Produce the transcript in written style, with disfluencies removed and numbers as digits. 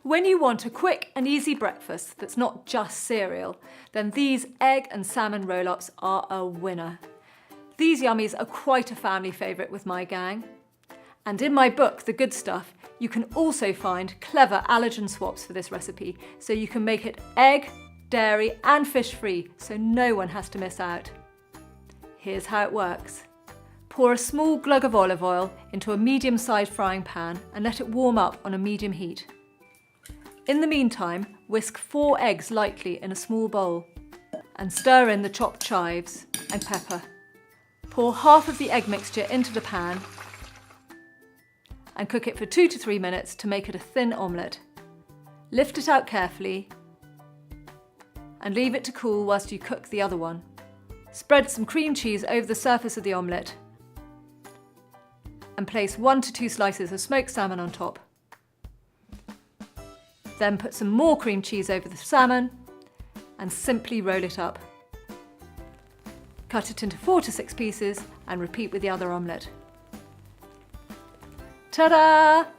When you want a quick and easy breakfast that's not just cereal, then these egg and salmon roll-ups are a winner. These yummies are quite a family favourite with my gang. And in my book, The Good Stuff, you can also find clever allergen swaps for this recipe, so you can make it egg, dairy and fish-free, so no one has to miss out. Here's how it works. Pour a small glug of olive oil into a medium-sized frying pan and let it warm up on a medium heat. In the meantime, whisk 4 eggs lightly in a small bowl and stir in the chopped chives and pepper. Pour half of the egg mixture into the pan and cook it for 2 to 3 minutes to make it a thin omelette. Lift it out carefully and leave it to cool whilst you cook the other one. Spread some cream cheese over the surface of the omelette and place 1 to 2 slices of smoked salmon on top. Then put some more cream cheese over the salmon and simply roll it up. Cut it into 4 to 6 pieces and repeat with the other omelette. Ta-da!